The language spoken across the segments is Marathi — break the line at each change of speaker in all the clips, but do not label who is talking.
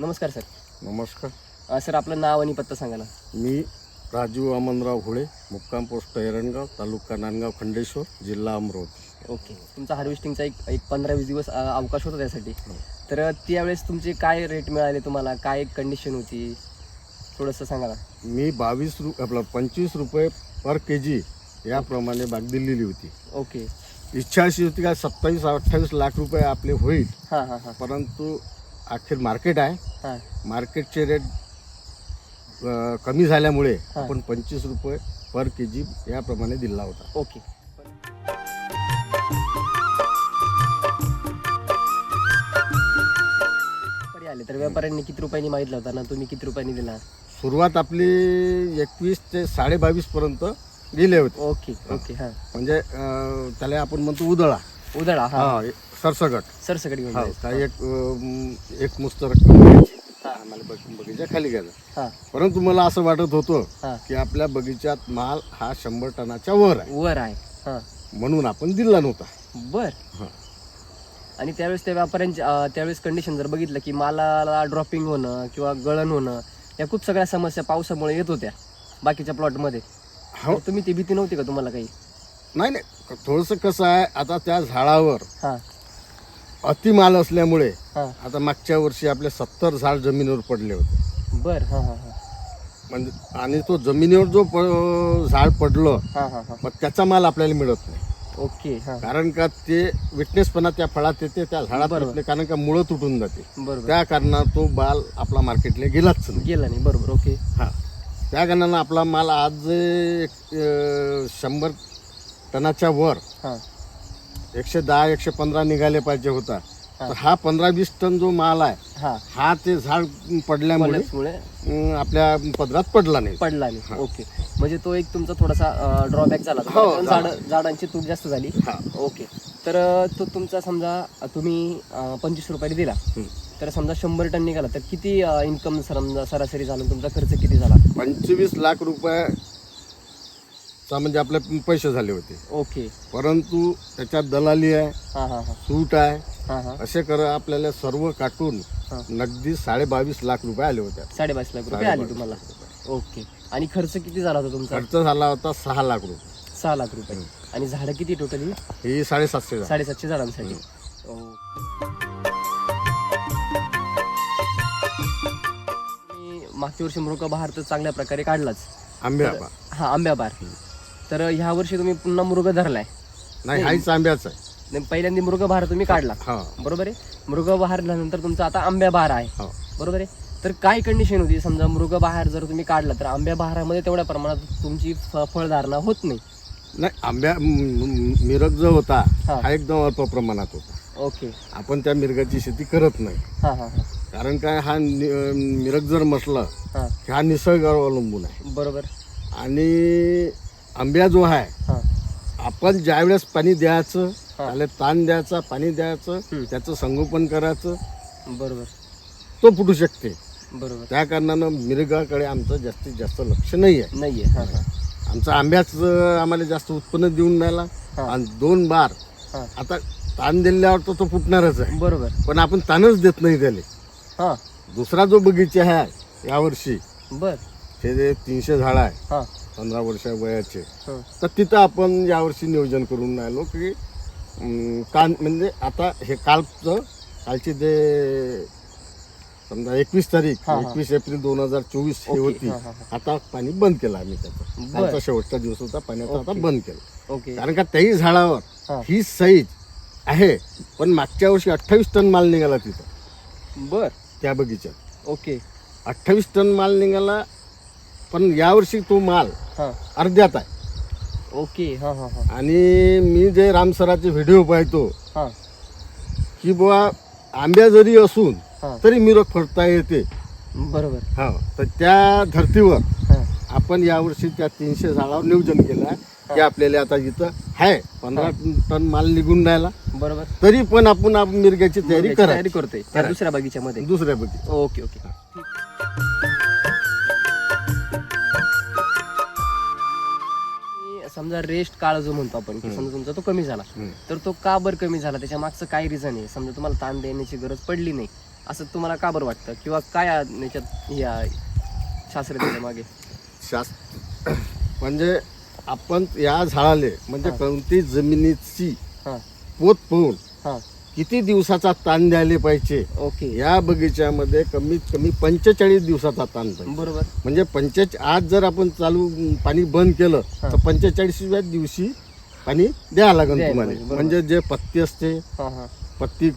नमस्कार सर.
नमस्कार.
सर आपलं नाव आणि पत्ता सांगा ना.
मी राजू अमनराव होळे, मुक्काम पोस्ट एरणगाव, तालुका नांदगाव, खंडेश्वर, जिल्हा अमरावती.
ओके. तुमचा हार्वेस्टिंगचा एक 15-20 दिवस अवकाश होता त्यासाठी. तर त्यावेळेस तुमचे काय रेट मिळाले तुम्हाला, काय कंडिशन होती, थोडंसं सांगा ना.
मी 25 रुपये पर केजी याप्रमाणे बाग दिलेली होती.
ओके.
इच्छा अशी होती का 27-28 लाख रुपये आपले होईल,
हां हां हां
परंतु अखेर मार्केट आहे,
हां
मार्केटचे रेट कमी झाल्यामुळे
हां.
आपण 25 रुपये पर केजी याप्रमाणे दिला होता.
ओके. आले तर व्यापाऱ्यांनी किती रुपयांनी मागितला होता ना, तुम्ही किती रुपयांनी दिला?
सुरुवात आपली 21 ते 22.5 पर्यंत दिले होते.
Okay okay. हां
म्हणजे त्याला आपण म्हणतो उदळा.
उदळा. हां
हा, सरसगट.
सरसकट घेऊन
हा,
जायचं.
काही एक मुस्त रक्कम घ्यायची, आम्हाला बगीचा खाली घ्यायचा.
हां
परंतु मला असं वाटत होतं
हां
की आपल्या बगीच्यात माल हा 100 टनाच्या वर आहे,
वर आहे. हां
म्हणून आपण दिला नव्हता.
बर.
हा.
आणि त्यावेळेस त्या व्यापाऱ्यांच्या त्यावेळेस कंडिशन जर बघितलं की मालाला ड्रॉपिंग होणं किंवा गळण होणं या खूप सगळ्या समस्या पावसामुळे येत होत्या बाकीच्या प्लॉटमध्ये.
हो.
तर तुम्ही ती भीती नव्हती का तुम्हाला काही?
नाही, थोडंसं कसं आहे, आता त्या झाडावर
हां
अतिमाल असल्यामुळे
हां
आता मागच्या वर्षी आपले 70 झाड जमिनीवर पडले होते.
बर. हां हां हां
म्हणजे आणि तो जमिनीवर जो झाड पडलं,
हां हां हां
मग त्याचा माल आपल्याला मिळत नाही.
ओके. हां
कारण का ते विटनेसपणा त्या फळात येते, त्या झाडात
बरोबर.
येते, कारण का मुळं तुटून जाते.
बरोबर.
त्या कारणात तो माल आपला मार्केटला गेलाच नाही.
गेला नाही. बरोबर. ओके.
हा, त्या कारणानं आपला माल आज 100 टनाच्या वर
हां
110-115 निघाले पाहिजे होता.
हा.
तर हा 15-20 टन जो माल आहे,
हां
हा ते झाड पडल्यामुळे
पडल्यामुळे
आपल्या पदरात पडला नाही.
पडला नाही.
हां.
ओके. म्हणजे तो एक तुमचा थोडासा ड्रॉबॅक झाला होता.
हो,
कारण
झाला.
झाडांची तूट जास्त झाली.
हा.
ओके. तर तो तुमचा समजा तुम्ही 25 रुपयाने दिला, तर समजा 100 टन निघाला तर किती इन्कम समजा सरासरी झालं, तुमचा खर्च किती झाला?
25 लाख रुपयाचा म्हणजे आपले पैसे झाले होते.
ओके.
परंतु त्याच्यात दलाली आहे,
हां हां हां
सूट आहे,
हां हां
असे कर आपल्याला सर्व काटून
हां
नगदी 22.5 लाख रुपये आले होते.
22.5 लाख रुपये आले तुम्हाला. ओके. आणि खर्च किती झाला होता तुमचा?
खर्च झाला होता 6 लाख रुपये.
6 लाख रुपये. आणि झाडं किती टोटली?
ही 750 झाली.
750 झाडांसाठी. मागच्या वर्षी मृग बहार तर चांगल्या प्रकारे काढलाच.
आंब्या
हा आंब्या बार. तर ह्या वर्षी तुम्ही पुन्हा मृग धरलाय?
नाही, हाच आंब्याचा आहे.
नाही, पहिल्यांदा मृग बहार तुम्ही काढला.
हा,
बरोबर आहे. मृग बहार नंतर तुमचा आता आंब्या बहार आहे.
हा.
बरोबर आहे. तर काय कंडिशन होती, समजा मृग बहार जर तुम्ही काढला तर आंब्या बहारामध्ये तेवढ्या प्रमाणात तुमची फळधारणा होत नाही?
नाही, आंब्या मिरग जो होता
हा.
हा एकदम अल्प प्रमाणात होता.
ओके.
आपण त्या मिरगाची शेती करत नाही.
हां हां हां
कारण काय, हा मिरग जर म्हटलं
हां
की हा निसर्गावर अवलंबून आहे.
बरोबर.
आणि आंब्या जो आहे,
हां
आपण ज्यावेळेस पाणी द्यायचं,
हा.
त्याला ताण द्यायचा, पाणी द्यायचं, त्याचं संगोपन करायचं,
बरोबर.
तो फुटू शकते.
बरोबर.
त्या कारणानं मिरगाकडे आमचं जास्तीत जास्त लक्ष नाही आहे.
नाहीये. हां हां
आमचा आंब्याच आम्हाला जास्त उत्पन्न देऊन राहिला.
हा.
आणि 2 बार
हां
आता ताण दिल्यावर तो फुटणारच आहे,
बरोबर.
पण आपण ताणच देत नाही त्याला.
हां
दुसरा जो बगीचा आहे यावर्षी,
बर.
ते जे 300 झाड आहे
हां
15 वर्षा वयाचे,
हां
तर तिथं आपण यावर्षी नियोजन करून राहिलो की कान म्हणजे आता हे कालची ते समजा 21 तारीख,
हा, हा.
21 एप्रिल 2024 हे
ओके.
होती.
हां हां हां
आता पाणी बंद केलं आम्ही त्याचं.
बर.
कालचा शेवटचा दिवस होता पाण्याचा, आता
ओके.
बंद केलं.
ओके.
कारण का त्याही झाडावर
हां
ही साईज आहे, पण मागच्या वर्षी 28 टन माल निघाला तिथं
बर.
त्या बगीच्यात.
ओके.
28 टन माल निघाला, पण यावर्षी तो माल
हां
अर्ध्यात आहे.
ओके. हां हां हां
आणि मी जे रामसराचे व्हिडिओ पाहतो
हां
की बुवा आंब्या जरी असून
हां
तरी मिरग फळता येते.
बरोबर.
हा, तर त्या धर्तीवर
हां
आपण यावर्षी त्या 300 झाडावर नियोजन केलं आहे की आपल्याला आता इथं आहे 15 टन माल निघून राहिला,
बरोबर.
तरी पण आपण मिरग्याची तयारी
तयारी करतोय त्या
करायची.
दुसऱ्या बगीच्यामध्ये.
दुसऱ्या बगीचा.
Okay okay. समजा रेस्ट काळ जो म्हणतो आपण की समजा तुमचा तो कमी झाला, तर तो का बरं कमी झाला, त्याच्या मागचं काय रिझन आहे? समजा तुम्हाला ताण देण्याची गरज पडली नाही, असं तुम्हाला का बरं वाटतं किंवा काय याच्यात या शास्त्रज्ञाच्या मागे?
म्हणजे आपण या झाडाले म्हणजे कोणती जमिनीची
हां
पोत पाहून
हां
किती दिवसाचा ताण द्यायला पाहिजे,
ओके
या बगीच्यामध्ये कमीत कमी 45 दिवसाचा ताण पाहिजे.
बरोबर
म्हणजे आज जर आपण चालू पाणी बंद केलं तर 45व्या दिवशी पाणी द्यावं लागेल
द्यायला
तुम्हाला.
पाहिजे, बरोबर.
म्हणजे जे पत्ती असते
हां हां
पत्ती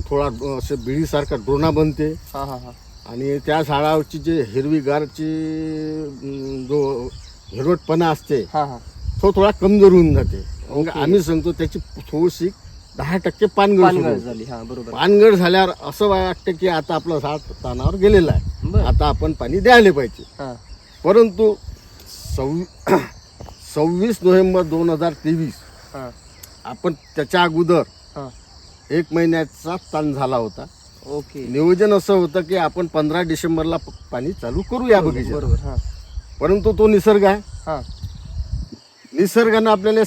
थोडा असे बिळीसारखा डोना बनते
हां हां हां
आणि त्या झाडावरची जे हिरवीगारची जो हिरवटपणा असते
हां हां
तो थोडा कमजोर होऊन जाते. मग
ओके.
आम्ही सांगतो त्याची थोडीशी 10% पानगळ सुरू
पानगळ
होते.
झाली. हां बरोबर
पानगळ झाल्यावर असं वाटतं की आता आपलं झाड तानावर गेलेलं आहे,
बरं
आता आपण पाणी द्यायला पाहिजे.
हां
परंतु 26 नोव्हेंबर 2023
हां
आपण त्याच्या अगोदर
हां
1 महिन्याचा ताण झाला होता.
ओके
नियोजन असं होतं की आपण 15 डिसेंबरला पाणी चालू करू या बगीच्यात.
बरोबर हां
परंतु तो निसर्ग आहे,
हां
निसर्गानं आपल्याला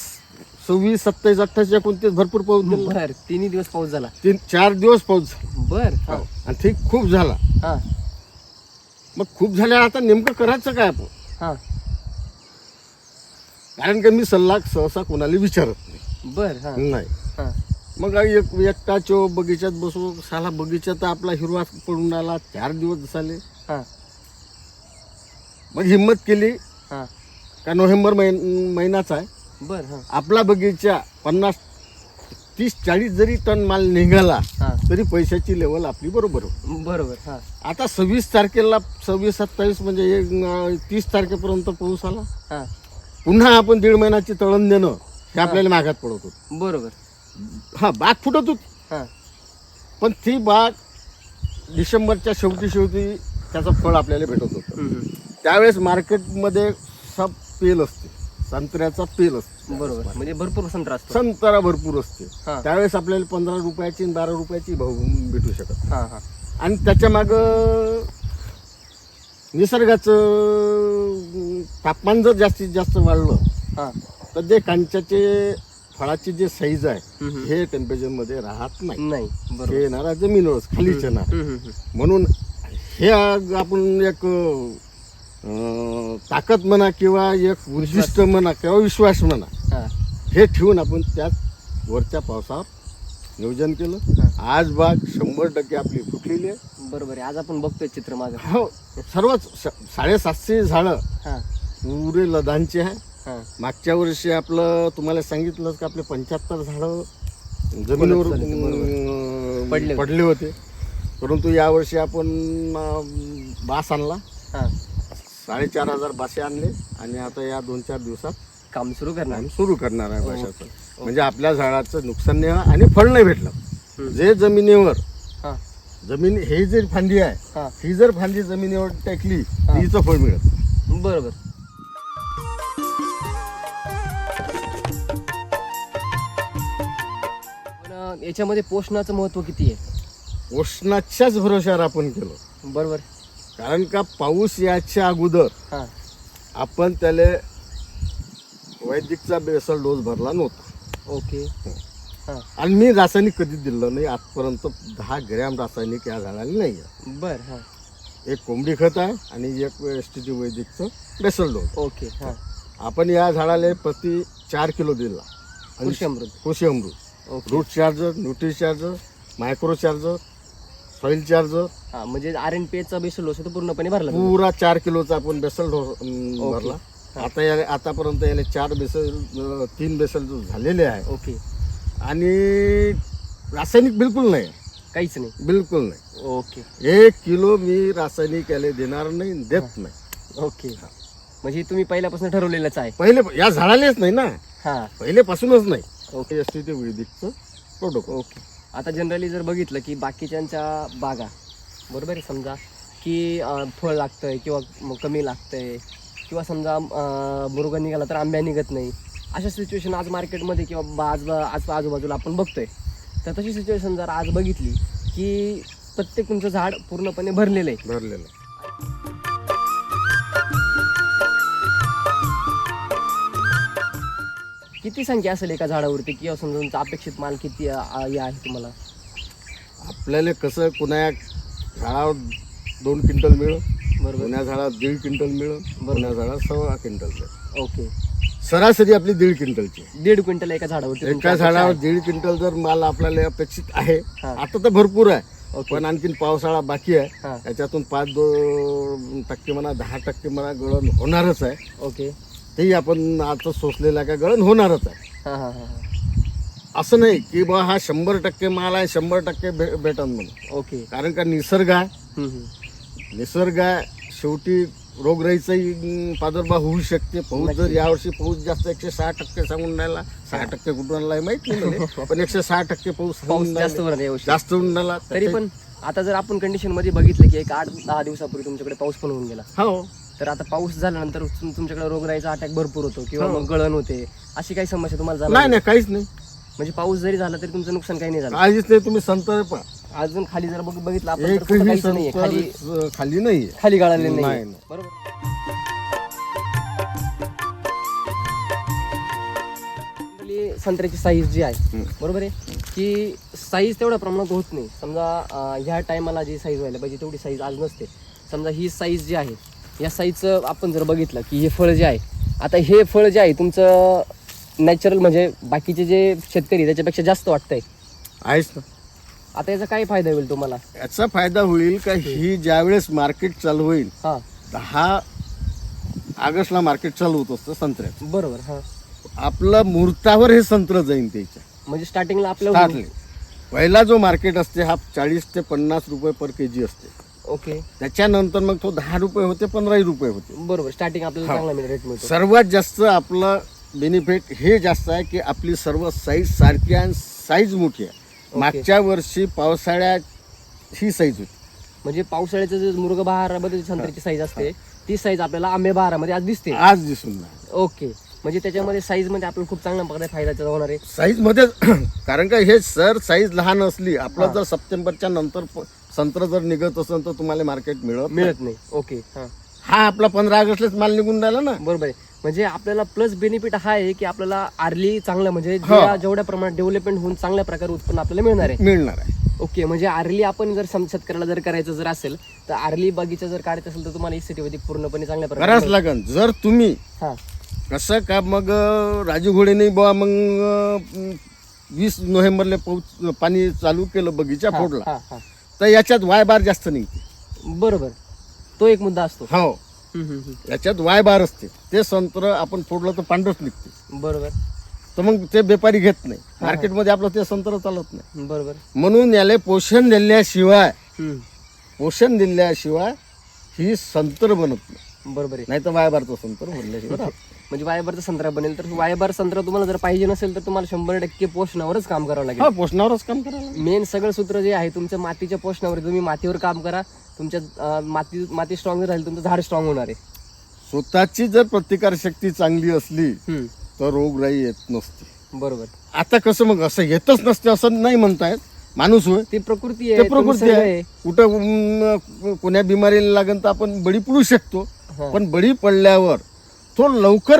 26, 27, 28 29 भरपूर पाऊस दिला.
बर 3 दिवस पाऊस झाला.
4 दिवस पाऊस झाला
बर हां
आणि ते खूप झाला.
हां
मग खूप झाल्यावर आता नेमकं करायचं काय आपण?
हां
कारण की मी सल्ला सहसा कोणाला विचारत नाही.
बर हां
नाही
हां
मग एकटाचो बगीच्यात बसू, साला बगीचा तर आपला हिरवा पडून आला, 4 दिवस झाले.
हां
मग हिंमत केली
हां
का नोव्हेंबर महिनाच आहे,
बर हां
आपला बगीचा 50, 30, 40 जरी टन माल निघाला
हां
तरी पैशाची लेवल आपली बरोबर होती.
बरोबर हां
आता 26 तारखेला 26, 27 म्हणजे 30 तारखेपर्यंत पाऊस आला.
हां
पुन्हा आपण 1.5 महिन्याची तळण देणं हे आपल्याला मागात पडत होतं.
बरोबर
हा बाग फुटत होती,
हां
पण ती बाग डिसेंबरच्या शेवटी त्याचं फळ आपल्याला भेटत होतं.
हम्म, हम्म.
त्यावेळेस मार्केटमध्ये सब पेल असते, संत्र्याचा पेल असते,
बरोबर म्हणजे भरपूर संत्रा असतो.
संत्रा भरपूर असते.
हां
त्यावेळेस आपल्याला 15 रुपयाची आणि 12 रुपयाची भाव भेटू शकत.
हां हां
आणि त्याच्या माग निसर्गाचं तापमान जर जास्तीत जास्त वाढलं
हां
तर जे कांच्याचे फळाची जे साईज आहे
हम्म,
हे टेम्परेचर मध्ये राहत नाही.
नाही
हे
बरोबर
येणारा जमिनीवरच खालीच येणार.
हम्म, हम्म, हम्म.
म्हणून हे आपण एक ताकद म्हणा किंवा एक उद्दिष्ट म्हणा किंवा विश्वास म्हणा
हां
हे ठेवून आपण त्यात वरच्या पावसावर नियोजन केलं. आज बाग 100% आपली फुटलेली आहे.
बरोबर आहे. आज आपण बघतोय चित्र माझं.
हो सर्वच 750 झाडं
हां
पुरे लदांचे आहे.
हां
मागच्या वर्षी आपलं तुम्हाला सांगितलं का आपले 75 झाडं जमिनीवर
झाले ते, बरोबर. पडले
पडले होते. परंतु यावर्षी आपण बास आणला,
हां
4,500 बासे आणले आणि आता या 2-4 दिवसात
काम सुरू करणार.
काम सुरू करणार आहे बाशाचं.
ओके.
म्हणजे आपल्या झाडाचं नुकसान नाही व्हावं आणि फळ नाही भेटलं.
हम्म.
जे जमिनीवर
हां
जमीन ही जर फांदी आहे,
हां
ही जर फांदी जमिनीवर टेकली
हा.
तर हिचं फळ मिळत.
बरोबर पण याच्यामध्ये पोषणाचं महत्व किती आहे?
उष्णाच्याच भरोश्यावर आपण केलं.
बरोबर
कारण का पाऊस याच्या अगोदर
हां
आपण त्याला वैदिकचा बेसल डोस भरला नव्हता.
ओके हां
आणि मी रासायनिक कधीच दिलं नाही आजपर्यंत. 10 ग्रॅम रासायनिक या झाडाला नाही आहे.
बर हां
एक कोंबडी खत आहे आणि एक STT वैदिकचं बेसल डोस.
ओके हां
आपण या झाडाला प्रति 4 किलो दिला. आणि
Krishi Amrit.
Krishi Amrit,
okay
root charger, nutri charger, micro charger, soil charger
हां म्हणजे RNPH चा बेसल डोस तो पूर्णपणे भरला तुम्ही?
पुरा 4 किलोचा आपण बेसल डोस भरला. आता आतापर्यंत याला 3 बेसल झालेले आहे.
ओके
आणि रासायनिक बिलकुल नाही,
काहीच नाही.
बिलकुल नाही.
ओके
1 किलो मी रासायनिक याला देणार नाही, देत नाही.
ओके म्हणजे तुम्ही पहिल्यापासून ठरवलेलंच आहे.
पहिले या झाडालेच नाही ना,
हां
पहिलेपासूनच नाही.
ओके
STT वैदिकचं प्रोटोकॉल.
ओके आता जनरली जर बघितलं की बाकीच्यांच्या बागा बरोबर आहे, समजा की फळ लागतंय किंवा कमी लागतंय किंवा समजा मुरगा निघाला तर आंब्या निघत नाही, अशा सिच्युएशन आज मार्केटमध्ये किंवा आज आजूबाजूला आपण बघतोय. तर तशी सिच्युएशन जर आज बघितली की प्रत्येक तुमचं झाड पूर्णपणे भरलेलं आहे.
भरलेलं.
किती संख्या असेल एका झाडावरती किंवा समजा तुमचा अपेक्षित माल किती आहे तुम्हाला?
आपल्याला कसं कोण्या झाडावर 2 क्विंटल मिळेल,
बरोबर.
कोण्या झाडावर 1.5 क्विंटल मिळेल, कोण्या झाडावर 1.25 क्विंटल मिळेल.
ओके.
सरासरी आपली 1.5 क्विंटलची आहे.
1.5 क्विंटल एका झाडावरती
एका
तुमच्या
झाडावर
अपेक्षा
1.5 क्विंटल जर माल आपल्याला अपेक्षित आहे.
हा.
आता तर भरपूर आहे,
ओके.
पण आणखीन पावसाळा बाकी आहे.
हा.
त्याच्यातून 5% म्हणा, 10% म्हणा गळण होणारच आहे.
ओके.
तेही आपण आता सोसलेला का गळण होणारच आहे.
हां हां हां.
असं नाही की बा हा 100% माल आहे, 100% भेटन म्हणून.
ओके.
कारण का निसर्ग आहे.
हम्म, हम्म.
निसर्ग आहे, शेवटी रोगराईचाही प्रादुर्भाव होऊ शकते. पाऊस जर यावर्षी पाऊस जास्त 106% सांगून राहिला, 6% कुठून आला माहित नाही मला, पण 106% पाऊस
पाऊस
सांगून
जास्त
राहिला.
होणार यावर्षी.
जास्त होऊन राहिला.
तरी पण आता जर आपण कंडिशन मध्ये बघितलं की एक 8-10 दिवसापूर्वी तुमच्याकडे पाऊस पण होऊन गेला,
हो,
तर आता पाऊस झाल्यानंतर तुमच्याकडे रोगराईचा अटॅक भरपूर होतो किंवा
हो.
मग गळण होते, अशी काही समस्या तुम्हाला
नाही
झाली?
नाही काहीच नाही,
म्हणजे पाऊस जरी झाला तरी तुमचं नुकसान काही नाही झालं?
काहीच नाही. तुम्ही संतर पहा,
अजून खाली जर बघितलं आपण तर कुठं
एकही
काहीच नाहीये, खाली
संतर खाली नाहीये.
खाली गाळलेले
नाही,
नाही.
नाही.
बरोबर. संत्र्याची साईज जी आहे, बरोबर आहे, की साईज तेवढ्या प्रमाणात होत नाही. समजा ह्या टायमाला जी साईज व्हायला पाहिजे तेवढी साईज आज नसते. समजा ही साईज जी आहे, या साईजचं आपण जर बघितलं की हे फळ जे आहे, आता हे फळ जे आहे तुमचं नॅचरल म्हणजे बाकीचे जे शेतकरी त्याच्यापेक्षा जास्त वाटतंय.
आहेच ना.
आता याचा काय फायदा होईल तुम्हाला?
याचा फायदा होईल का ही ज्यावेळेस मार्केट चालू होईल,
हा,
10 ऑगस्टला मार्केट चालू होत असतं संत्र्याचं.
बरोबर. हा,
आपलं मुहूर्तावर हे संत्र जाईन त्याच्या
म्हणजे स्टार्टिंगला आपल्याला
स्टार्टले. पहिला जो मार्केट असते हा 40 ते 50 रुपये पर केजी असते.
ओके,
त्याच्यानंतर मग तो 10 रुपये होते, 15 रुपये होते.
बरोबर. स्टार्टिंग आपल्याला
हा.
चांगला रेट मिळतो.
सर्वात जास्त आपलं बेनिफिट हे जास्त आहे की आपली सर्व साईज सारखी आहे आणि साईज मोठी आहे. मागच्या वर्षी पावसाळ्यात ही साईज होती.
म्हणजे पावसाळ्याचं जे मुरग बहारामध्ये संत्र्याची साईज असते ती साईज आपल्याला आंबे बहारामध्ये आज दिसते.
आज दिसून नाही.
ओके, म्हणजे त्याच्यामध्ये साईज मध्ये आपल्याला खूप चांगल्या प्रकारे फायदा होणार आहे.
साईज मध्ये कारण का हे सर साईज लहान असली, आपलं
हा.
जर सप्टेंबरच्या नंतर संत्र जर निघत असेल तर तुम्हाला मार्केट मिळत
नाही. ओके. हा,
हा आपला 15 ऑगस्टलाच माल निघून राहिला ना.
बरोबर आहे. म्हणजे आपल्याला प्लस बेनिफिट हा आहे की आपल्याला आर्ली चांगलं म्हणजे
हा.
जेवढ्या प्रमाणात डेव्हलपमेंट होऊन चांगल्या प्रकारे उत्पन्न आपल्याला मिळणार आहे.
मिळणार आहे.
ओके, म्हणजे आर्ली आपण जर शेतकऱ्याला जर करायचं जर असेल तर आर्ली बगीचा जर काढायचा असेल तर तुम्हाला इस्टेटिवधी पूर्णपणे चांगल्या
करावंच
प्रकारे.
लागन. जर तुम्ही
हा,
कसं का मग राजू घोडे नाही बुवा मग 20 नोव्हेंबरला पाणी चालू केलं, बगीचा
हा,
फोडला,
हा, हा.
तर याच्यात वाय बार जास्त निघते.
बरोबर, तो एक मुद्दा असतो.
हो,
हम्म, हम्म, हम्म.
याच्यात वाय बार असते. ते संत्र आपण फोडलं तर पांढरच निघते.
बरोबर,
तर मग ते व्यापारी घेत नाही. मार्केटमध्ये आपलं ते संत्र चालत नाही.
बरोबर.
म्हणून याला पोषण दिल्याशिवाय
हम्म,
ही संत्र बनत नाही.
बरोबर आहे.
नाही तर वायबारचं संत्र बनल्याशिवाय राहत नाही.
म्हणजे वायबारचा संत्रा बनेल तर वायबार संत्रा तुम्हाला जर पाहिजे नसेल तर तुम्हाला 100% पोषणावरच काम करावं
हा,
लागेल.
पोषणावरच काम करायला.
मेन सगळं सूत्र जे आहे तुमच्या मातीच्या पोषणावर, तुम्ही मातीवर काम करा. तुमच्या माती स्ट्रॉंग राहील, तुमचं झाड स्ट्रॉंग होणार आहे.
स्वतःची जर प्रतिकार शक्ती चांगली असली
हम्म,
तर रोगराई येत नसते.
बरोबर.
आता कसं मग असं येतच नसते असं नाही म्हणतायत. माणूस होय,
ती प्रकृती
ते
आहे,
प्रकृती
निसर्ग
आहे. कुठं कोण्या बिमारीला लागन तर आपण बळी पडू शकतो,
हा.
पण बळी पडल्यावर तो लवकर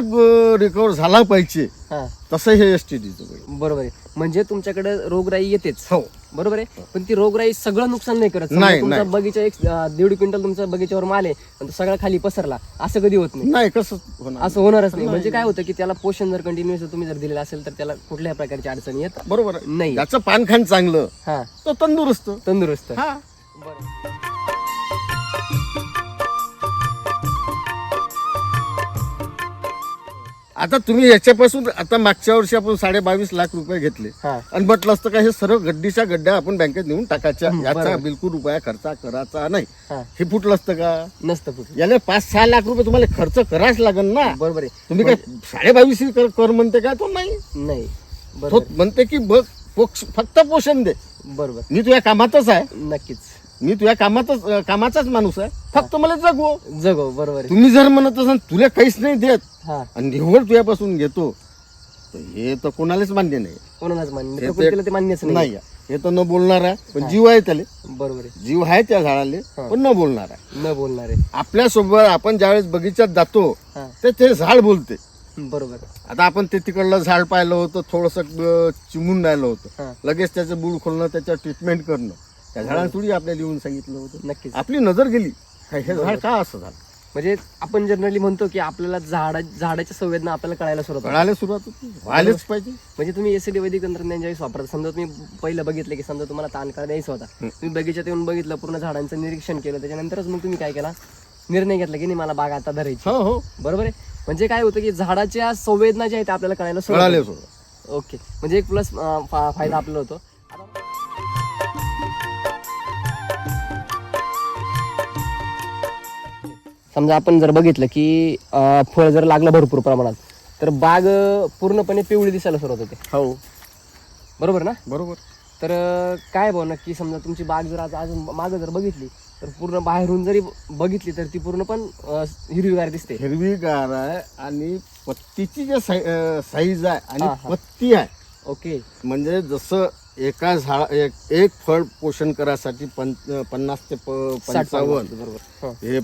रिकवर झाला पाहिजे.
हा,
तसं हे एसटीडीचं बळी.
बरोबर आहे. म्हणजे तुमच्याकडे रोगराई येतेच,
हो,
बरोबर आहे, पण ती रोगराई सगळं नुकसान नाही करत.
नाही,
तुमचा
नाही.
बगीचा 1.5 क्विंटल तुमच्या बगीच्यावर माल आहे पण तो सगळा खाली पसरला, असं कधी होत नाही.
नाही कसं होणार.
असं होणारच नाही. म्हणजे काय होतं की त्याला पोषण जर कंटिन्युअस तुम्ही जर दिलेलं असेल तर त्याला कुठल्याही प्रकारची अडचणी येत
बरोबर आहे.
नाही.
ज्याचं पानखान चांगलं
हा,
तो तंदुरुस्त.
तंदुरुस्त.
हा,
बरं.
आता तुम्ही याच्यापासून आता मागच्या वर्षी आपण 22.5 लाख रुपये घेतले
हा,
आणि म्हटलं असतं का हे सर्व गड्डीच्या गड्ड्या आपण बँकेत नेऊन टाकायच्या, याचा
बरोबर.
बिलकुल रुपया खर्च करायचा नाही.
हा,
हे फुटलं असतं का?
नसतं कुठे.
याला 5-6 लाख रुपये तुम्हाला खर्च करायच लागेल ना.
बरोबर आहे.
तुम्ही काय 22.5 कर म्हणते का? तो नाही.
नाही,
तो
बरोबर
म्हणते की बघ फक्त पोषण दे.
बरोबर,
मी तुझ्या कामातच आहे,
नक्कीच
मी तुझ्या कामाचाच माणूस आहे, फक्त मला जगव.
जगो. बरोबर आहे.
तुम्ही जर म्हणत असाल तुला काहीच नाही देत
हा,
आणि निव्वळ तुझ्यापासून घेतो तर हे तर कोणालाच मान्य नाही.
कोणालाच मान्य
हे
नाही. प्रकृतीला ते मान्यच नाही.
नाही. हे तर न बोलणार आहे, पण जीव आहे त्याला,
बरोबर आहे.
जीव आहे त्या झाडाले,
हा.
पण न बोलणार आहे.
न बोलणार आहे.
आपल्यासोबत आपण ज्यावेळेस बगीचात जातो
हा,
ते झाड बोलते.
बरोबर.
आता आपण ते तिकडलं झाड पाहिलं होतं, थोडस चिमून राहिलं होतं,
हा,
लगेच त्याचं बूड खोलणं, त्याच्यावर ट्रीटमेंट करणं, त्या झाडाला थोडी आपल्याला येऊन सांगितलं होतं.
नक्कीच.
आपली नजर गेली काय हे झाड का असं झालं,
म्हणजे आपण जनरली म्हणतो की आपल्याला झाडाच्या संवेदना आपल्याला कळायला सुरुवात होते.
कळायला सुरुवात होती, व्हायलाच पाहिजे.
म्हणजे तुम्ही एसीडी वैदिक तंत्रज्ञान ज्यावेळेस वापरता, समजा तुम्ही पहिलं बघितलं की समजा तुम्हाला ताण काळ द्यायचा होता, तुम्ही बगीच्यात येऊन बघितलं, पूर्ण झाडांचं निरीक्षण केलं, त्याच्यानंतरच मग तुम्ही काय केला, निर्णय घेतला की नाही मला बाग आता धरायची.
हो हो,
बरोबर आहे. म्हणजे काय होतं की झाडाच्या संवेदना ज्या आहेत आपल्याला कळायला सुरुवात
कळाले
होते.
सुरुवात.
ओके, म्हणजे एक प्लस फायदा आपल्याला होतो. समजा आपण जर बघितलं की फळ जर लागलं भरपूर प्रमाणात तर बाग पूर्णपणे पिवळी दिसायला सुरुवात होते.
हो
बरोबर ना.
बरोबर.
तर काय भाऊ नक्की समजा तुमची बाग जर आज मागं जर बघितली तर पूर्ण बाहेरून जरी बघितली तर ती पूर्ण पण हिरवीगार दिसते.
हिरवीगार आहे आणि पत्तीची जे साईज आहे आणि
हा, हा.
पत्ती आहे,
ओके.
म्हणजे जसं एका झाड एक फळ पोषण करायसाठी 50 ते 55
बरोबर. हा.
हे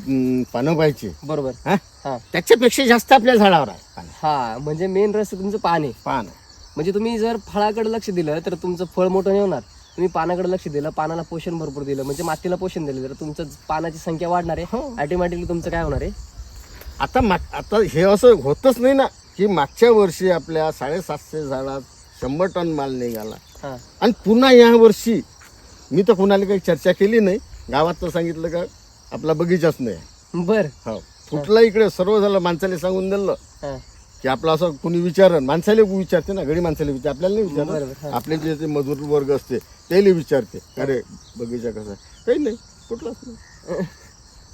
पानं पाहिजे.
बरोबर.
हा?
हा
त्याच्यापेक्षा जास्त आपल्या झाडावर आहे पानं.
हा, म्हणजे मेन रस तुमचं पान आहे.
पान
म्हणजे तुम्ही जर फळाकडे लक्ष दिलं तर तुमचं फळ मोठं नाही होणार. तुम्ही पानाकडे लक्ष दिलं, पानाला पोषण भरपूर दिलं, म्हणजे मातीला पोषण दिलं, तर तुमचं पानाची संख्या वाढणार आहे.
हो.
ऑटोमॅटिकली तुमचं काय होणार आहे.
आता हे असं होतच नाही ना की मागच्या वर्षी आपल्या 750 झाडात 100 टन माल निघाला
हा
आणि पुन्हा या वर्षी मी तर कोणाला काही चर्चा केली नाही, गावात तर सांगितलं का आपला बगीचाच नाही.
बर.
हो, कुठला इकडे सर्व झालं, माणसाला सांगून दिलं
हा
की आपलं असं कोणी विचारन, माणसाला विचारते ना, गडी माणसाला विचार, आपल्याला नाही
बरोबर,
विचारत.
हा.
आपले जे ते मजूर वर्ग असते त्याला विचारते, अरे बगीचा कसा आहे? काही नाही, कुठलाच नाही.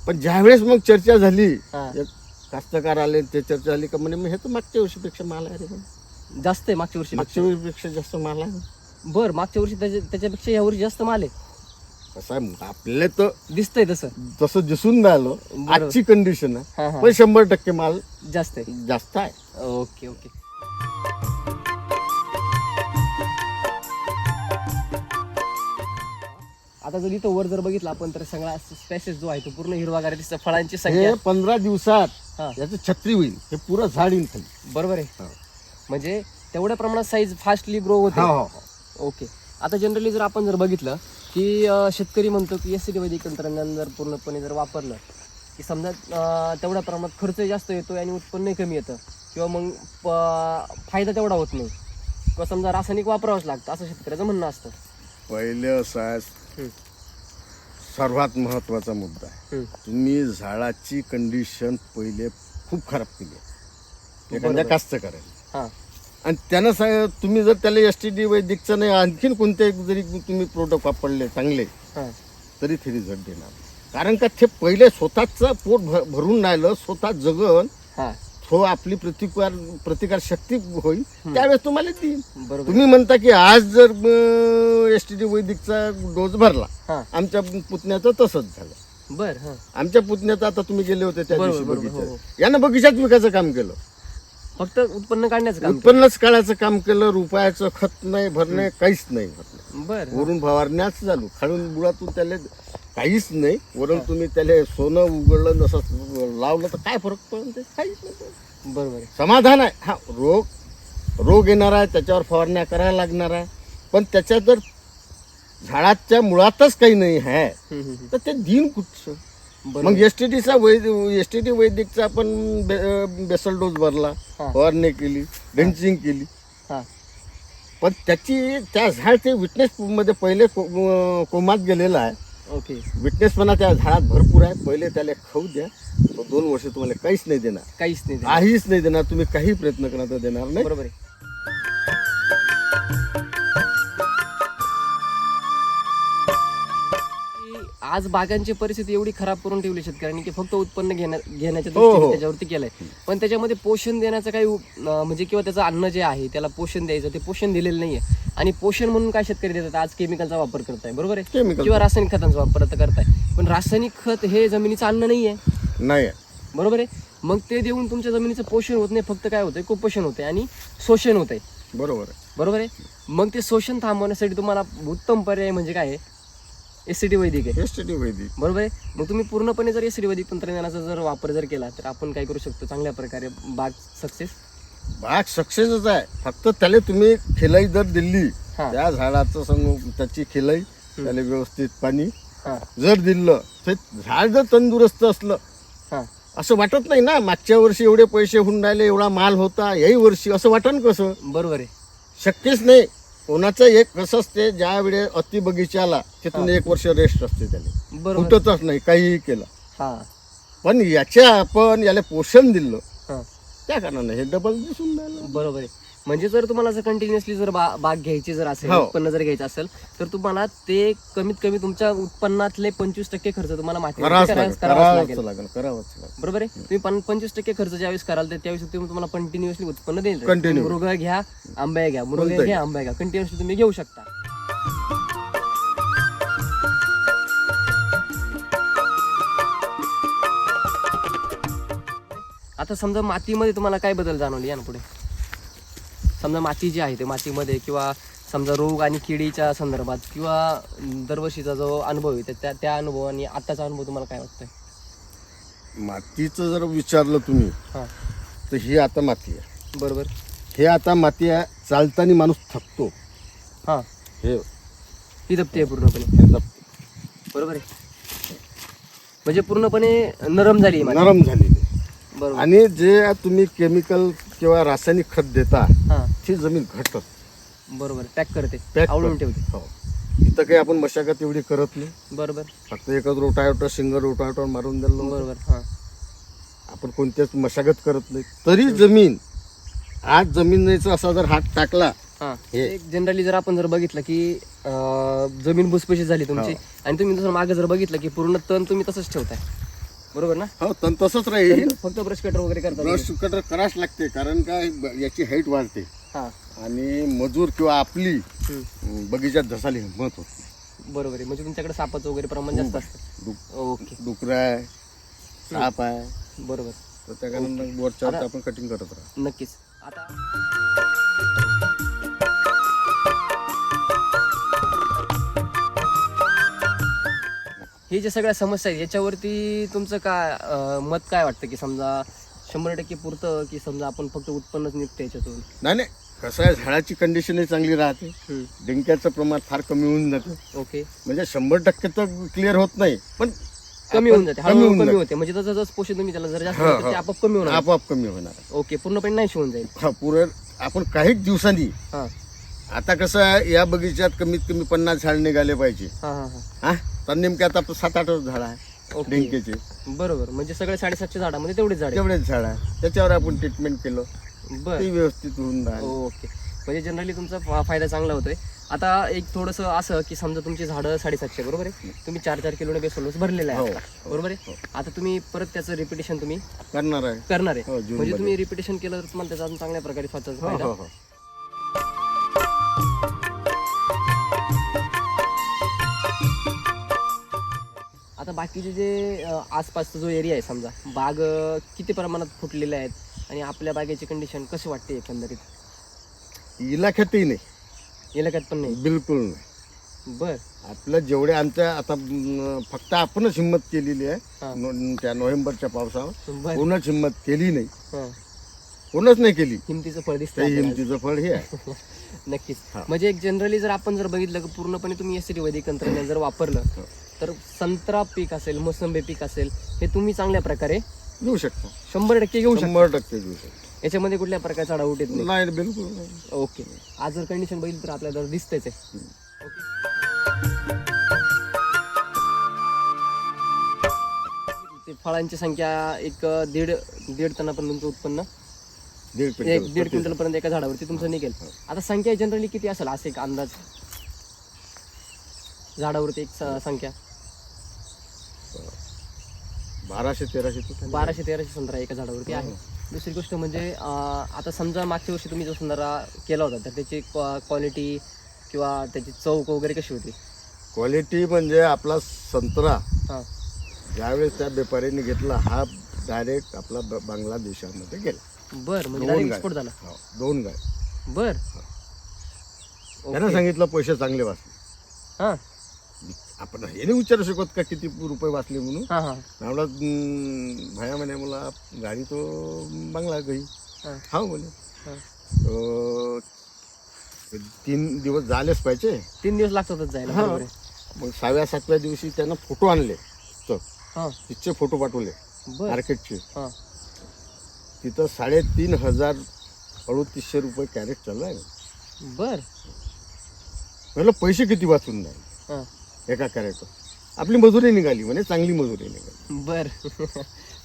पण ज्यावेळेस मग चर्चा झाली,
हा.
एक कास्तकार आले, ते चर्चा झाली का म्हणे मग हे तर मागच्या वर्षीपेक्षा माल आहे रे म्हणे.
जास्त आहे मागच्या वर्षी.
मागच्या वर्षीपेक्षा जास्त माल आहे.
बर, मागच्या वर्षी त्याच्यापेक्षा या वर्षी जास्त माल आहे.
कसं आहे, आपल्याला तर
दिसतंय तसं.
तसं दिसून राहिलं
बरोबर.
आजची कंडिशन आहे,
हा हा
पण 100% माल
जास्त आहे.
जास्त आहे.
Okay okay. आता जर इथं वर जर बघितलं आपण तर सगळा स्पेसेस जो आहे तो पूर्ण हिरवागार दिसतं. फळांची संख्या.
हे 15 दिवसात
हा.
याचं छत्री होईल, हे पुरं झाड येईल खाली.
बरोबर आहे.
हो.
म्हणजे तेवढ्या प्रमाणात साईज फास्टली ग्रो होते.
हो, हो.
ओके. आता जनरली जर आपण जर बघितलं की शेतकरी म्हणतो की एसीडी वैदिक तंत्रज्ञान जर पूर्णपणे जर वापरलं की समजा तेवढ्या प्रमाणात खर्च जास्त येतो आणि उत्पन्न कमी येतं, किंवा मग फायदा तेवढा होत नाही, किंवा समजा रासायनिक वापरावंच लागतं असं शेतकऱ्याचं म्हणणं असतं.
पहिले असं आहे,
हम्म.
सर्वात महत्वाचा मुद्दा आहे,
हम्म.
तुम्ही झाडाची कंडिशन पहिले खूप खराब केली आहे एखाद्या
बरोबर.
कास्तकाराने,
हां
आणि त्यानं तुम्ही जर त्याला एसटीडी वैदिकचं नाही आणखीन कोणते जरी तुम्ही प्रोडक्ट वापरले चांगले
हां
तरी ते रिझल्ट देणार. कारण का ते पहिले स्वतःचं पोट भरून राहिलं, स्वतः जगन,
हां
तो आपली प्रतिकार शक्ती होईल, त्यावेळेस तुम्हाला देईल.
बरोबर.
तुम्ही म्हणता की आज जर एसटीडी वैदिकचा डोस भरला,
हां
आमच्या पुतण्याचं तसंच झालं.
बर. हां
आमच्या पुतण्याचं आता तुम्ही गेले होते त्या
बरोबर,
दिवशी
बरोबर,
बगीच्यात,
हो,
यानं बगीचात विकायचं काम केलं,
फक्त उत्पन्न काढण्याचं काम.
उत्पन्नच काढायचं काम केलं, रुपयाचं खत नाही भरणे, काहीच नाही भरणे,
बर.
वरून फवारण्याच चालू, खालून बुडातून त्याला काहीच नाही, वरून तुम्ही त्याला सोनं उघडलं नसं लावलं तर काय फरक पडते, काहीच नाही.
बरोबर आहे.
समाधान आहे. हा, रोग येणार आहे, त्याच्यावर फवारण्या करायला लागणार आहे, पण त्याच्यात जर झाडाच्या मुळातच काही नाही आहे
हम्म, हम्म, हम्म.
तर ते दिन कुठचं.
बरोबर.
मग एसटीडी वैदिकचा आपण बेसल डोस भरला,
हा.
फवारणी केली, ड्रेंचिंग केली,
हां
पण त्या झाड ते विटनेस मध्ये पहिले कोमात गेलेला आहे.
ओके.
विटनेसपणा त्या झाडात भरपूर आहे. पहिले त्याला खाऊ द्या, तो 2 वर्ष तुम्हाला काहीच नाही देणार,
काहीच नाही.
काहीच नाही देणार, तुम्ही काही प्रयत्न करा तर देणार नाही.
बरोबर आहे. आज बागांची परिस्थिती एवढी खराब करून ठेवली शेतकऱ्यांनी की फक्त उत्पन्न घेण्याच्या
हो, हो.
दृष्टीने त्याच्यावरती केलंय, पण त्याच्यामध्ये पोषण देण्याचं काही म्हणजे किंवा त्याचं अन्न जे आहे त्याला पोषण द्यायचं ते पोषण दिलेलं नाहीये. आणि पोषण म्हणून काय शेतकरी देतात, आज केमिकलचा वापर करताय. बरोबर आहे.
केमिकल
किंवा रासायनिक खतांचा वापर करताय, पण रासायनिक खत हे जमिनीचं अन्न नाहीये.
नाही.
बरोबर आहे. मग ते देऊन तुमच्या जमिनीचं पोषण होत नाही, फक्त काय होतंय, कुपोषण होतंय आणि शोषण होतंय.
बरोबर आहे.
बरोबर आहे. मग ते शोषण थांबवण्यासाठी तुम्हाला उत्तम पर्याय म्हणजे काय आहे, एसीडी वैदिक आहे.
एसटीडी वैदिक.
बरोबर आहे. मग तुम्ही पूर्णपणे जर एसीडी वैदिक तंत्रज्ञानाचा जर वापर जर केला तर आपण काय करू शकतो, चांगल्या प्रकारे बाग सक्सेस.
बाग सक्सेसच आहे, फक्त त्याला तुम्ही खिलाई जर दिली,
हा.
त्या झाडाचं त्याची खिलाई त्याला व्यवस्थित पाणी
हा
जर दिलं तर झाड जर तंदुरुस्त असलं
हा
असं वाटत नाही ना. मागच्या वर्षी एवढे पैसे होऊन राहिले, एवढा माल होता, याही वर्षी असं वाटन कसं?
बरोबर आहे.
शक्यच नाही. कोणाचं एक कसं असते, ज्या वेळेस अति बगीचाला तिथून 1 वर्ष रेस्ट असते त्याला,
बरोबर.
फुटतच नाही काहीही केलं.
हा
पण आपण याला पोषण दिलं
हा
त्या कारणाने हे डबल दिसून राहिलं.
बरोबर आहे. म्हणजे जर तुम्हाला जर कंटिन्युअसली जर बाग घ्यायची जर असेल,
हो.
उत्पन्न जर घ्यायचं असेल, तर तुम्हाला ते कमीत कमी तुमच्या उत्पन्नातले 25% खर्च तुम्हाला मातीमध्ये
करावंच
करावाच लागेल.
लागेल.
बरोबर आहे. तुम्ही 25% खर्च ज्यावेळेस कराल तर त्यावेळेस तुम्हाला कंटिन्युअसली उत्पन्न देईल.
Continue.
मृग घ्या, आंबा घ्या, मृग
कोणतंही.
घ्या, आंबा घ्या, कंटिन्युअसली तुम्ही घेऊ शकता. आता समजा मातीमध्ये तुम्हाला काय बदल जाणवले या पुढे? समजा माती जी आहे ते मातीमध्ये किंवा समजा रोग आणि किडीच्या संदर्भात किंवा दरवर्षीचा जो अनुभव आहे त्या अनुभव आणि आताचा अनुभव तुम्हाला काय वाटतंय?
मातीचं जर विचारलं तुम्ही
हां
तर ही आता माती आहे.
बरोबर.
हे आता माती आहे, चालताना माणूस थकतो.
हां
हे
ही दबते पूर्णपणे.
हे दब-
बरोबर आहे. म्हणजे पूर्णपणे नरम झाली आहे माती.
नरम झालेली आहे.
बरोबर.
आणि जे तुम्ही केमिकल किंवा रासायनिक खत देता
हां
ती जमीन घट्ट
बरोबर. पॅक करते,
पॅक
आवळून ठेवते.
हो. इथं काही आपण मशागत एवढी करत नाही.
बरोबर
फक्त एकच रोटावेटर, सिंगल रोटावेटर मारून दिलं.
बरोबर. हां
आपण कोणत्याच मशागत करत नाही. तरी जमीन आज जमिनीचा असा जर हात टाकला
हां
हे.
एक जनरली जर आपण जर बघितलं की जमीन भुसभुशीत झाली तुमची
हो.
आणि तुम्ही जसं मागे जर बघितलं की पूर्ण तण तुम्ही तसंच ठेवताय. बरोबर ना?
हो तर तसंच राहील.
फक्त ब्रश कटर वगैरे करता तुम्ही.
ब्रश कटर करावंच लागते, कारण काय याची हाईट वाढते
हां
आणि मजूर किंवा आपली
हम्म.
बगीचात धसाली हिंमत होत नाही.
बरोबर आहे. म्हणजे तुमच्याकडे सापाचं वगैरे प्रमाण जास्त असतं. ओके
डुकर आहे, साप आहे,
बरोबर.
तर त्या कारण वरच्या वरती आपण कटिंग करत राहतो.
नक्कीच. आता हे जे सगळ्या समस्या आहेत याच्यावरती तुमचं काय मत काय वाटतं की समजा 100% पुरतं की समजा आपण फक्त उत्पन्नच निघतं याच्यातून?
नाही नाही, कसं आहे, झाडाची कंडिशनही चांगली राहते, डिंक्याचं प्रमाण फार कमी होऊन जातं.
ओके.
म्हणजे 100% तर क्लिअर होत नाही, पण
कमी होऊन जाते, हळूहळू कमी
जाते.
होते. म्हणजे जसं जसं पोषण तुम्ही त्याला जर जास्त
हा,
देता,
हा.
ते आपोआप कमी होणार.
आपोआप कमी होणार.
ओके. पूर्णपणे नाही होऊन जाईल.
हा पुरे आपण काहीच दिवसांनी,
हा
आता कसं आहे, या बगीच्यात कमीत कमी 50 झाड निघाले पाहिजे.
हा हा हा
हा तर नेमक्यात आता 7-8 झाड आहे
ओके.
डिंकेचे.
बरोबर. म्हणजे सगळे 750 झाडामध्ये तेवढेच झाड
तेवढेच झाड आहे, त्याच्यावर आपण ट्रीटमेंट केलं
बर.
ते व्यवस्थित होऊन राहिलं.
ओके. म्हणजे जनरली तुमचा फायदा चांगला होतोय. आता एक थोडंसं असं की समजा तुमची झाडं 750 बरोबर आहे, तुम्ही 4-4 किलोने बेसोलस भरलेलं आहे
हो.
आता. बरोबर आहे. आता तुम्ही परत त्याचं रिपिटेशन तुम्ही
करणार आहे.
करणार आहे.
हो, जूनमध्ये.
म्हणजे तुम्ही रिपिटेशन केलं तर तुम्हाला त्याचा अजून चांगल्या प्रकारे स्वतःचा
हो
फायदा.
हो हो.
आता बाकीचे जे आसपासचा जो एरिया आहे समजा बाग किती प्रमाणात फुटलेले आहेत आणि आपल्या बागेची कंडिशन कशी वाटते एकंदरीत?
इलाख्यातही नाही,
इलाक्यात पण नाही.
बिलकुल नाही.
बर.
आपलं जेवढे आमच्या आता फक्त आपणच हिंमत केलेली
हा.
आहे. त्या नोव्हेंबरच्या पावसावर
बर.
कोणच हिंमत केली नाही,
हा.
कोणच नाही केली.
हिमतीचं फळ
ते
दिसतं आपल्याला.
हिमतीचं फळ हे आहे.
नक्कीच.
हा.
म्हणजे एक जनरली जर आपण जर बघितलं की पूर्णपणे तुम्ही एसटी वैदिक तंत्रज्ञान जर वापरलं तर संत्रा पीक असेल, मोसंबी पीक असेल, हे तुम्ही चांगल्या प्रकारे
घेऊ शकतो,
100% घेऊ शकता.
100% घेऊ शकतो.
याच्यामध्ये कुठल्या प्रकारचा अडाऊट येत नाही.
नाही बिलकुल नाही.
ओके. आज जर कंडिशन बघितली तर आपल्याला दिसतेच आहे. ते फळांची संख्या एक दीड टनापर्यंत तुमचं उत्पन्न, 1.5 क्विंटल पर्यंत एका झाडावरती तुमचं निघेल. आता संख्या जनरली किती असेल असं एक अंदाज? झाडावरती एक संख्या
1200-1300
1200-1300 संत्रा एका झाडावरती आहे. दुसरी गोष्ट म्हणजे आता समजा मागच्या वर्षी तुम्ही जो संत्रा केला होता तर त्याची क्वालिटी किंवा त्याची चव वगैरे कशी होती?
क्वालिटी म्हणजे आपला संत्रा
हां
ज्यावेळेस त्या व्यापाऱ्याने घेतला, हा डायरेक्ट आपला बांगलादेशामध्ये गेला.
बर. म्हणजे
दोन
डायरेक्ट
गाय.
एक्सपोर्ट झाला.
हो, 2 गाय.
बर.
त्यानं सांगितलं पैसे चांगले वाचले.
हां
आपण हे नाही विचारू शकत का किती रुपये वाचले म्हणून.
हां हां
म्हणला भाया म्हणे मला गाडी तो बांगला गई.
हां
हा बोले
हां.
3 दिवस झालेच पाहिजे.
3 दिवस लागतातच जायला.
हां.
बरोबर आहे.
मग 6व्या-7व्या दिवशी त्यानं फोटो आणले तर
हा
तिथचे फोटो पाठवले
बर
मार्केटचे.
हा
तिथं 3,500 3,500 रुपये कॅरेट चालू आहे.
बर
म्हटलं पैसे किती वाचून नाही
हा
एका कॅरेटवर. आपली मजुरी निघाली म्हणे, चांगली मजुरी निघाली.
बर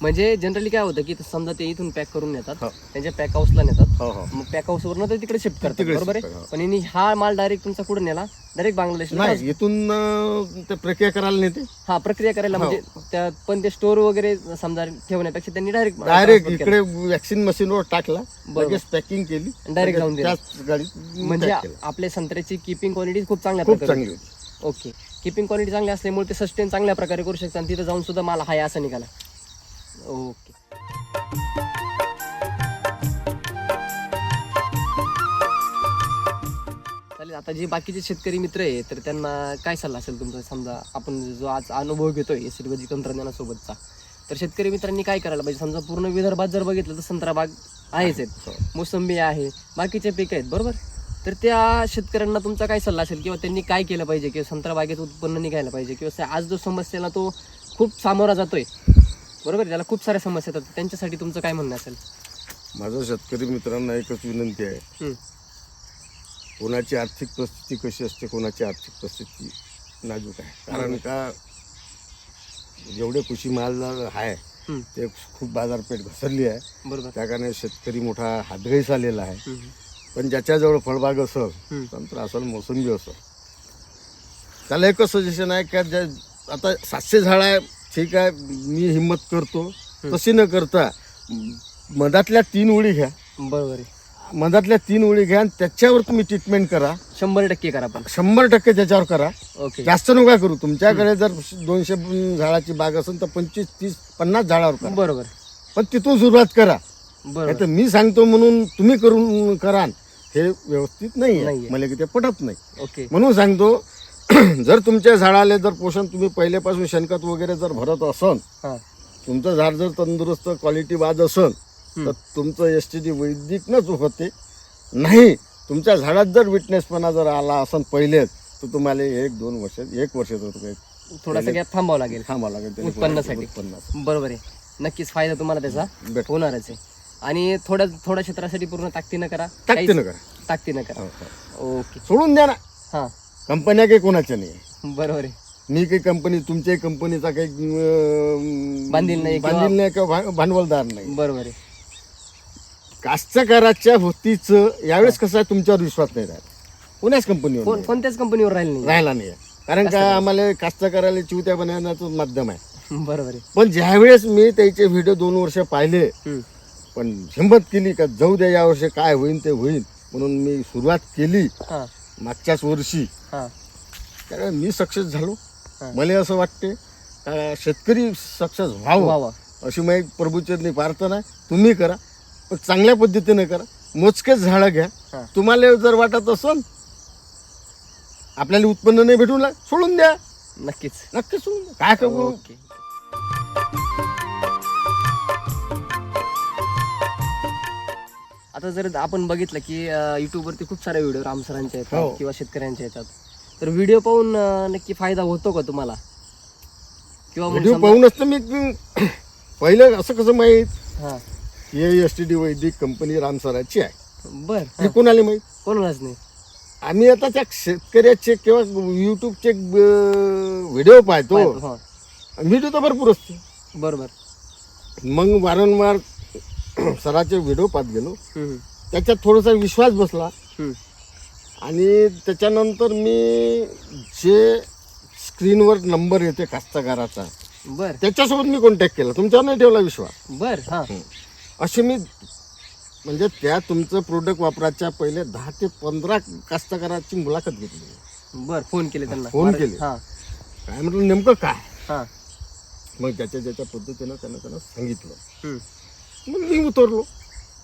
म्हणजे जनरली काय होतं की समजा ते इथून पॅक करून नेतात,
हो.
त्यांच्या पॅक हाऊसला नेतात,
हो हो
मग पॅक हाऊस वरनं तर तिकडे शिफ्ट करतात,
तिकडे
बरोबर
shift
आहे.
करतात.
पण यांनी हा माल डायरेक्ट तुमचा कुठे नेला, डायरेक्ट बांगलादेशला
नाही इथून ते प्रक्रिया करायला नेते.
हा प्रक्रिया करायला म्हणजे त्या पण ते स्टोर वगैरे समजा ठेवण्यापेक्षा त्यांनी
डायरेक्ट
डायरेक्ट
इकडे वॅक्सिन मशीनवर टाकला,
बरोबर.
लगेच पॅकिंग केली,
Direct जाऊन दिलं.
त्याच गाडीत
म्हणजे
pack केलं.
आपल्या संत्र्याची किपिंग क्वालिटी खूप चांगल्या
खूप
प्रकारे
चांगली होती.
ओके. किपिंग क्वालिटी चांगली असल्यामुळे ते सस्टेन चांगल्या प्रकारे करू शकतात आणि तिथं जाऊन सुद्धा माल हाय असं निघाला. ओके. चालेल. आता जे बाकीचे शेतकरी मित्र आहे तर त्यांना काय सल्ला असेल तुमचा, समजा आपण जो आज अनुभव घेतोय एसीडी तंत्रज्ञानासोबतचा, तर शेतकरी मित्रांनी काय करायला पाहिजे? समजा पूर्ण विदर्भात जर बघितलं तर संत्रा बाग आहेच आहेत, मोसंबी आहे, बाकीचे पीक आहेत, बरोबर. तर त्या शेतकऱ्यांना तुमचा काय सल्ला असेल किंवा त्यांनी काय केलं पाहिजे किंवा संत्रा बागेत उत्पन्न निघायला पाहिजे किंवा आज जो समस्येला तो खूप सामोरा जातोय, बरोबर, त्याला खूप साऱ्या समस्या येतात, त्यांच्यासाठी तुमचं काय म्हणणं असेल?
माझं शेतकरी मित्रांना एकच विनंती आहे,
हम्म.
कोणाची आर्थिक परिस्थिती कशी असते, कोणाची आर्थिक परिस्थिती नाजूक आहे. कारण का जेवढे कृषी माल आहे
हम्म.
ते खूप बाजारपेठ घसरली आहे.
बरोबर.
त्या कारणाने शेतकरी मोठा हादगाईस आलेला आहे.
हम्म.
पण ज्याच्याजवळ फळबाग असेल,
हम्म.
संत्र असेल, मोसंबी असेल, त्याला एकच सजेशन आहे की आता 700 झाड आहे, ठीक आहे, मी हिंमत करतो, तशी न करता मधातल्या 3 ओळी घ्या,
बरोबर आहे.
मधातल्या 3 ओळी घ्या आणि त्याच्यावर तुम्ही ट्रीटमेंट करा.
100% करा पण.
100% त्याच्यावर करा.
ओके.
जास्त नका करू. तुमच्याकडे जर 200 झाडाची बाग असेल तर 25, 30, 50 झाडावर करा.
बरोबर
पण तिथून सुरुवात करा.
बरोबर.
नाहीतर मी सांगतो म्हणून तुम्ही करून कराल हे व्यवस्थित नाही
नाहीये.
मला की ते पटत नाही.
ओके.
म्हणून सांगतो जर तुमच्या झाडाला जर पोषण तुम्ही पहिल्यापासून शेणखत वगैरे जर भरत असन,
हा
तुमचं झाड जर तंदुरुस्त क्वालिटी बाज असन तर तुमचं एसटीडी वैदिकनच होते. नाही तुमच्या झाडात जर विटनेसपणा जर आला असन पहिलेच तर तुम्हाला 1-2 वर्ष 1 वर्ष
थोडासा गॅप थांबावा लागेल
थांबावं लागेल त्याला
उत्पन्नासाठी.
उत्पन्नासाठी.
बरोबर आहे. नक्कीच फायदा तुम्हाला त्याचा
भेटतो.
होणारच आहे. आणि थोड्या क्षेत्रासाठी पूर्ण ताकदीनं करा.
ताकदीनं करा.
ताकदीनं करा.
हो, हो.
ओके.
सोडून द्या ना.
हा
कंपन्या काही कोणाच्या नाही.
बरोबर आहे.
मी काही कंपनी तुमच्याही कंपनीचा काही
बांधील नाही
बांधील नाही किंवा भांडवलदार नाही.
बरोबर आहे.
कास्तकाराच्या होतीचं यावेळेस कसं आहे तुमच्यावर विश्वास नाही राहिला. कोणाच कंपनीवर नाही.
कोणत्याच कंपनीवर राहील नाही.
राहिला नाही. कारण का आम्हाला कास्तकाराला चिवत्या बनवण्याचं माध्यम आहे.
बरोबर आहे.
पण ज्यावेळेस मी त्याचे व्हिडिओ 2 वर्ष पाहिले, पण हिंमत केली का जाऊ द्या यावर्षी काय होईल ते होईल, म्हणून मी सुरुवात केली
हा
मागच्याच वर्षी.
हा
कारण मी सक्सेस झालो.
हा.
मला असं वाटते का शेतकरी सक्सेस व्हावं
वा वा.
अशी माझी प्रभूचरणी प्रार्थना आहे. तुम्ही करा पण चांगल्या पद्धतीने करा. मोजकेच झाडं घ्या.
हा.
तुम्हाला जर वाटत असेल आपल्याला उत्पन्न नाही भेटून सोडून द्या.
नक्कीच.
नक्की सोडून द्या. काय करू.
ओके. आता जर आपण बघितलं की YouTube वरती खूप सारे व्हिडिओ रामसरांचे
हो.
येतात किंवा शेतकऱ्यांचे येतात, तर व्हिडिओ पाहून नक्की फायदा होतो का तुम्हाला? किंवा मग
व्हिडिओ
समजा-
पाहूनच तर मी पहिलं असं कसं माहीत
हा
हे एसटीडी वैदिक कंपनी रामसराची आहे
बर
हे कोणाला माहीत.
कोणालाच नाही.
आम्ही आता त्या शेतकऱ्याचे किंवा युट्यूबचे व्हिडिओ पाहतो.
हा
व्हिडिओ तर भरपूर असते.
बरोबर.
मग वारंवार सराचे व्हिडिओ पाहत गेलो.
हम्म,
त्याच्यात थोडासा विश्वास बसला
हम्म.
आणि त्याच्यानंतर मी जे स्क्रीनवर नंबर येते कास्तकाराचा
बर
त्याच्यासोबत मी कॉन्टॅक्ट केला. तुमच्यावर नाही ठेवला विश्वास.
बर. हा
असे मी म्हणजे त्या तुमचं प्रोडक्ट वापरायच्या पहिले 10 ते 15 कास्तकाराची मुलाखत घेतली.
बर. फोन केले त्यांना.
फोन केले.
हा
काय म्हटलं नेमकं काय.
हा
मग ज्याच्या पद्धतीनं त्यांना सांगितलं.
हम्म.
मग मी उतरलो.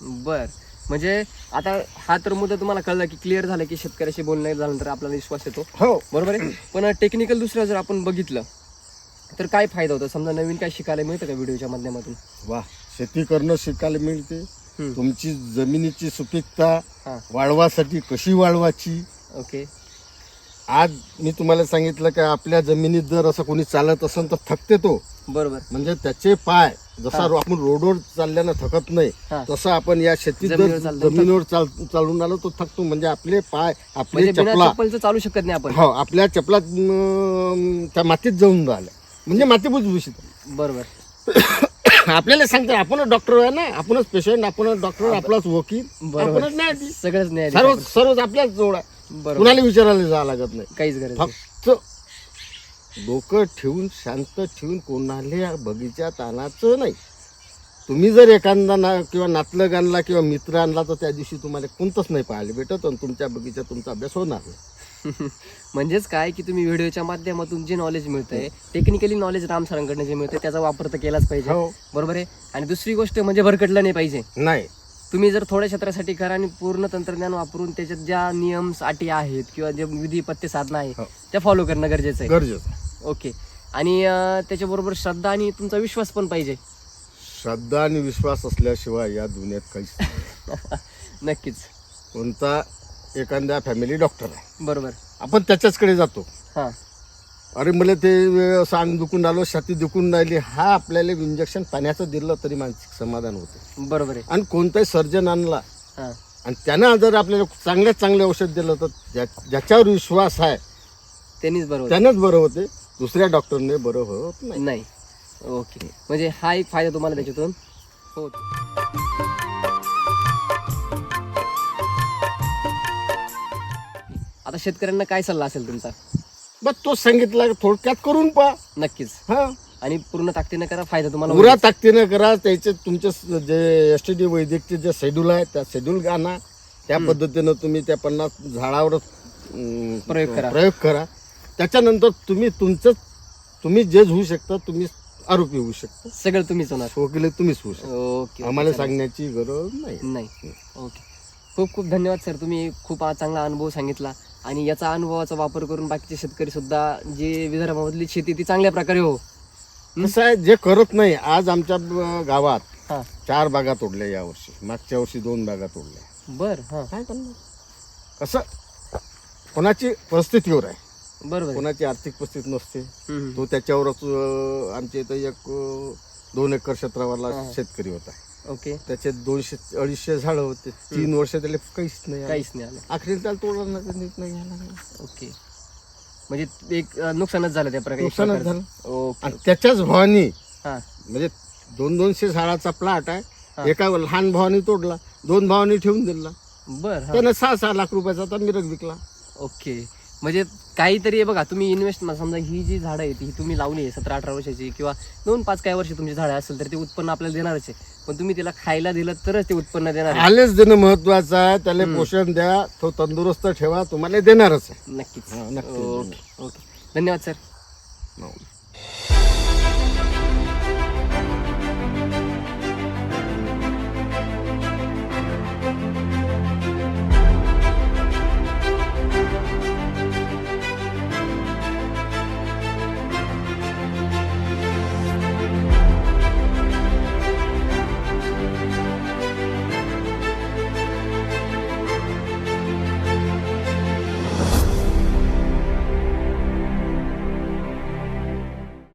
बर. म्हणजे आता हा तर मुद्दा तुम्हाला कळला की क्लिअर झालं की शेतकऱ्याशी बोलणं झाल्यानंतर आपल्याला विश्वास येतो.
हो
बरोबर आहे. पण टेक्निकल दुसरं जर आपण बघितलं तर काय फायदा होतो? समजा नवीन काय शिकायला मिळतं का व्हिडिओच्या माध्यमातून?
वा शेती करणं शिकायला मिळते.
हम्म.
तुमची जमिनीची सुपीकता
हा
वाढवासाठी कशी वाढवायची,
ओके.
आज मी तुम्हाला सांगितलं की आपल्या जमिनीत जर असं कोणी चालत असेल तर थकते तो.
बरोबर.
म्हणजे त्याचे पाय जसा आपण रोडवर चालल्यानं थकत नाही
हा.
तसं आपण या शेतीत
जमिनीवर
जर
चालताना
जमिनीवर चालून आलो तो थकतो. म्हणजे आपले पाय आपले
म्हणजे बिना
चपला
चप्पलचं चालू शकत नाही आपण.
हो आपल्या चपलात त्या मातीत जाऊन राहिल्या म्हणजे माती भुसभुशीत.
बरोबर.
आपल्याला सांगते आपणच डॉक्टर आहे ना, आपणच पेशंट, आपणच डॉक्टर, आपलाच वकील,
बरोबर.
आपणच न्यायाधीश,
सगळंच नाही
सर्वच आपल्याच जवळ आहे.
बरोबर.
कुणाला विचारायला जावं लागत नाही.
काहीच गरज नाही.
फक्त डोकं ठेवून शांत ठेवून कोणाला बगीच्यात आणायचं नाही. तुम्ही जर एखादा किंवा नातलग आणला किंवा मित्र आणला तर त्या दिवशी तुम्हाला कोणतंच नाही पाहायला भेटत आणि तुमच्या बगीच्यात तुमचा अभ्यास होणार नाही.
म्हणजेच काय की तुम्ही व्हिडिओच्या माध्यमातून जे नॉलेज मिळतंय, टेक्निकली नॉलेज राम सरांकडनं जे मिळतंय त्याचा वापर तर केलाच पाहिजे.
हो.
बरोबर आहे. आणि दुसरी गोष्ट म्हणजे भरकटलं नाही पाहिजे.
नाही
तुम्ही जर थोड्या क्षेत्रासाठी करा आणि पूर्ण तंत्रज्ञान वापरून त्याच्यात ज्या नियम अटी आहेत किंवा जे विधी पत्ते साधना आहे
हो.
त्या फॉलो करणं गरजेचं आहे.
गरजेचं.
ओके. आणि त्याच्याबरोबर श्रद्धा आणि तुमचा विश्वास पण पाहिजे.
श्रद्धा आणि विश्वास असल्याशिवाय या दुनियेत काहीच नाही.
नक्कीच.
कोणता एखाद्या फॅमिली डॉक्टर आहे,
बरोबर.
आपण त्याच्याचकडे जातो.
हां.
अरे मला ते सांग दुखून राहिलो, छाती दुखून राहिली, हा आपल्याला इंजेक्शन पाण्याचं दिलं तरी मानसिक समाधान होते.
बरोबर आहे.
आणि कोणताही सर्जन आणला
हां.
आणि त्यानं जर आपल्याला चांगले औषध दिलं तर ज्याच्यावर विश्वास आहे
त्यांनीच बरोबर
त्यानंच बरं होते, दुसऱ्या डॉक्टरने बरं होत नाही.
नाही. ओके. म्हणजे हा एक फायदा तुम्हाला त्याच्यातून हो. आता शेतकऱ्यांना काय सल्ला असेल तुमचा?
बस तोच सांगितला थोडक्यात करून पहा.
नक्कीच.
हा
आणि पूर्ण ताकदीने करा, फायदा तुम्हाला
पुरा
होईल.
ताकदीनं करा. त्याचे तुमचे जे STD वैद्यकचे जे शेड्यूल आहे त्या शेड्यूल आणा. त्या पद्धतीनं तुम्ही त्या 50 झाडावर प्रयोग करा. त्याच्यानंतर तुम्ही जे होऊ शकता, तुम्ही आरोपी होऊ शकता,
सगळं तुम्हीच होणार.
वकील तुम्हीच होऊ शकता.
ओके.
आम्हाला सांगण्याची गरज नाही.
नाही. ओके. खूप खूप धन्यवाद सर. तुम्ही खूप चांगला अनुभव सांगितला आणि याचा अनुभवाचा वापर करून बाकीचे शेतकरी सुद्धा जे विदर्भामधली शेती ती चांगल्या प्रकारे हो.
कसं आहे जे करत नाही. आज आमच्या गावात
हां.
4 बागा तोडल्या यावर्षी, मागच्या वर्षी 2 बागा तोडल्या.
बर. हां.
काय करणार? कसं कोणाची परिस्थितीवर आहे,
बरोबर आहे.
कोणाची आर्थिक परिस्थिती नसते.
हम्म.
तो त्याच्यावरच आमच्या इथं एक 2 एकर क्षेत्रावरला
हां.
शेतकरी होता.
ओके.
त्याचे 200-250 झाडं होते. 3 वर्ष त्याला काहीच नाही आलं.
काहीच नाही आलं.
अखेर त्याला तोडण्याचा नीट नाही आला.
ओके. म्हणजे एक नुकसानच झालं त्या प्रकारे.
नुकसानच झालं.
ओके.
आणि त्याच्याच भावानी
हां.
म्हणजे 200-200 झाडाचा प्लॉट
हां.
आहे. एका लहान भावानी तोडला, 2 भावानी ठेवून दिला.
बर. हां.
त्यानं 6 लाख रुपयाचा आता मिरग विकला.
ओके. म्हणजे काहीतरी बघा तुम्ही इन्व्हेस्ट समजा ही जी झाडं आहेत ही तुम्ही लावली आहे 17-18 वर्षाची किंवा 2-5 काही वर्ष तुमची झाडं असेल तर ते उत्पन्न आपल्याला देणारच आहे. पण तुम्ही त्याला खायला दिलं तरच ते उत्पन्न देणार आहे.
आलेच देणं महत्वाचं आहे. त्याला पोषण द्या, तो तंदुरुस्त ठेवा, तुम्हाला देणारच आहे.
नक्कीच.
हां, नक्की.
ओके. ओके. धन्यवाद सर.
हो.